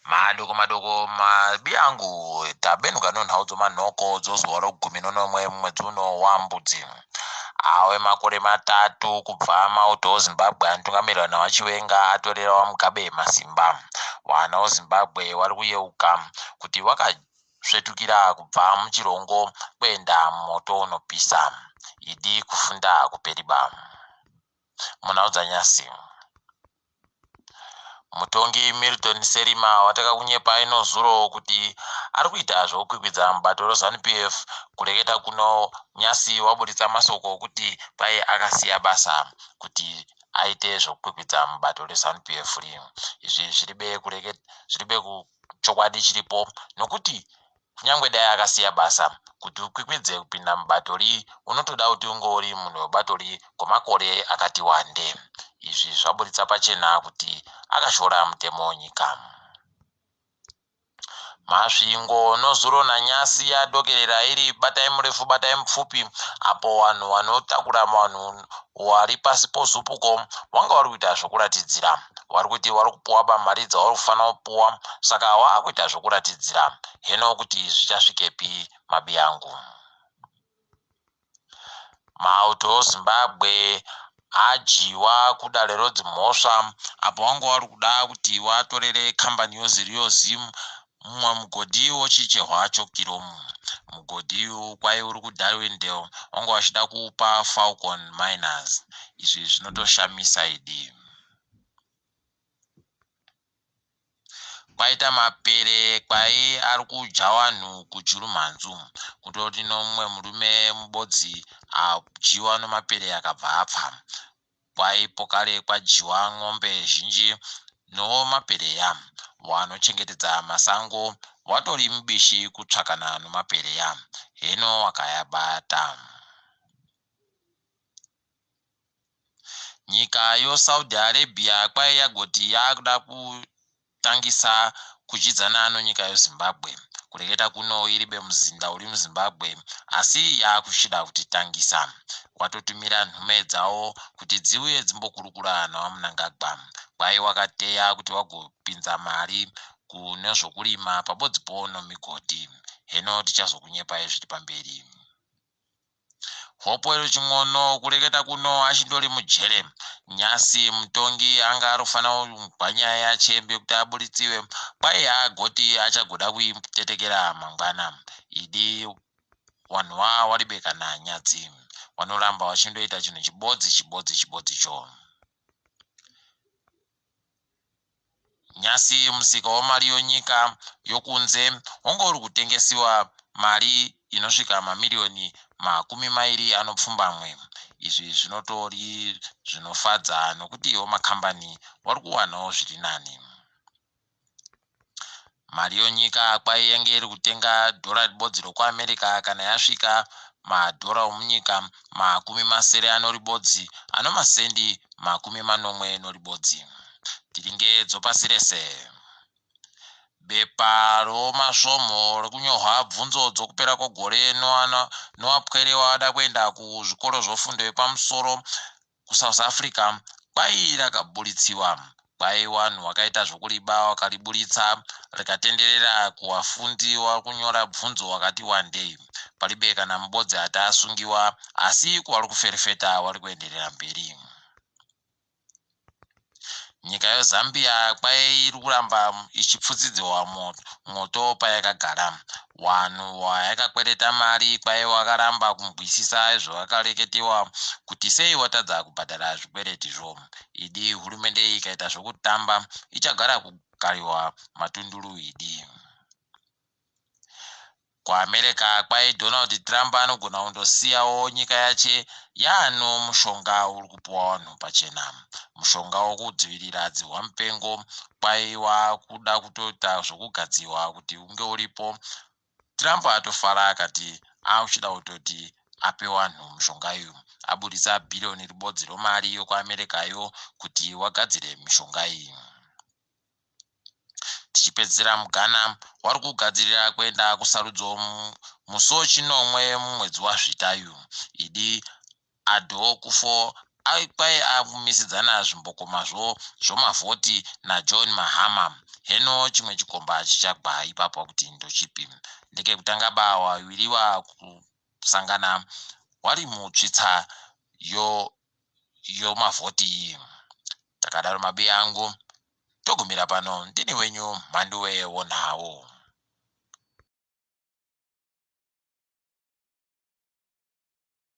madoko mabi angu tabenuka nonhaudzo manhoko dzozuva rokugumi nonomwe mwedzi uno wambudzi awe makore matatu kubva mauto wezimbabwe anotungamirwa nawachiwenga atorera wamugabe masimba wana wezimbabwe wari kuyeuka kuti wakasvetukira kubva muchirongo kuenda moto unopisa idi kufunda kuperiba munhaudza nyasi. Mutongi Milton Serima wataka kunyepa ino zuro kuti ari kuita zvokwikwidza mubato reZANU-PF kureketa kuno nyasi waburitsa masoko kuti pai akasiya basa kuti aite zvokwikwidza mubato reZANU-PF izvi zviribe kuchokwadi chiripo nokuti kunyangwe dai akasiya basa kuti ukwikwidze kupinda mubato unotoda kuti unge uri munhu webato kwemakore akati wande. Izvi zvaburitsa pachena kuti akashora mutemo wenyika. Masvingo nozuro nanyasi yadokerera iri batai murefu batai mupfupi apo vanhu vanotakura vanhu vari pasi pozupuko vanga vari kuita zvokuratidzira vari kuti vari kupuwa pamari dzavari kufanira kupuwa saka vakuita zvokuratidzira heno kuti zvichasvikepi mabi angu. Mauto Zimbabwe ajiwa kuda rerodzi mhosva apo vanga vari kuda kuti vatorere kambani yoziriozi mumwe mugodhi wochichehwa chokiromu. Mugodhi kwai uri kuDarwindale vanga vachida kuupa Falcon Miners. Izvi zvinotoshamisa idi. Kwaita mapere kwai ari kudya vanhu kuJurumhanzu kutoti nomumwe murume mubodzi ajiwa nomapere akabva apfa. Kwaipo kare kwajiwa ng'ombe zhinji nomapereya vanochengetedza masango watori mubishi kutsvakana nomapereya heno wakayabata. Nyika yoSaudi Arabia kwai yagoti yakuda kutangisa kudyidzana nonyika yoZimbabwe kureketa kuno iribe muzinda uri muZimbabwe asi yakushida kutitangisa. Watotumira nhume dzawo kuti dziuye dzimbokurukura nawaMnangagwa. Kwai wakateya kuti wagopinza mari kune zvokurima pabodzipo nomigodhi. Heno tichazokunyepai zviri pamberi. Hopo ching'ono kureketa kuno achindori mujere nyasi mutongi anga arofana kugwanya yachembe kuti aburitsiwe kwai agoti achagoda kuitetekera mangwana idi vanhu waribekana nyadzi vanoramba vachindoita chinhu chibodzi cho. Nyasi musika wemari yonyika yokunze wanga uri kutengesiwa mari inosvika mamiliyoni 20 anopfumbamwe. Izvi zvinotori zvinofadza nokuti iwo makambani vari kuwanawo zviri nani. Mari yonyika kwai yange iri kutenga dhora ribodzi rokuAmerica kana yasvika madhora omunyika 70 ribodzi ano masendi 40 ribodzi. Tiringedzo pasi rese. Bepa romasvomo rekunyohwa bvunzo dzokupera kwegore nowapwere wada kuenda kuzvikoro zvofundo yepamusoro kuSouth Africa kwai rakabulitsiwa. Kwai vanhu vakaita zvokuriba vakariburitsa rikatenderera kuvafundi vari kunyora bvunzo vakati wandei. Paribe kana mubodzi ati asungiwa asi kuvari kuferefeta vari kuenderera mberi. Nyika yeZambia kwai iri kuramba ichipfutsidzwa moto payakagara. Vanhu vayakakwereta mari kwai vakaramba kubvisisa zvavakareketewa kuti sei watadza kubhadhara zvikweretizvo. Idi hurumende ikaita zvokutamba ichagara kugariwa matunduru idi. KuAmerica kwai Donald Trump anogona kundosiyawo nyika yache yaano mushonga uri kupuwa vanhu pachena. Mushonga wokudzivirira dzihwamupengo kwai wakuda kutoita zvokugadziwa kuti unge uripo. Trump atofara akati akuchida kutoti ape vanhu mushonga uyu. Aburitsa bhiriyoni ribodzi romari yokuAmericayo kuti wagadzire mishonga iyi. Tichipedzera muGhana vari kugadzirira kuenda kusarudzo musi wechinomwe mumwedzi waZvitayu. Idi Addo Akufo kwai amisidzana zvimbokomazvo zvomavhoti naJohn Mahama. Heno chimwe chikomba chichagwa ipapo kuti ndochipi. Ndeke kutanga wawiriwa kusangana wari mutsvitsa yo mavhoti. Takadaro mabe yangu togumira pano ndini wenyu Mhanduwe Wonhawo.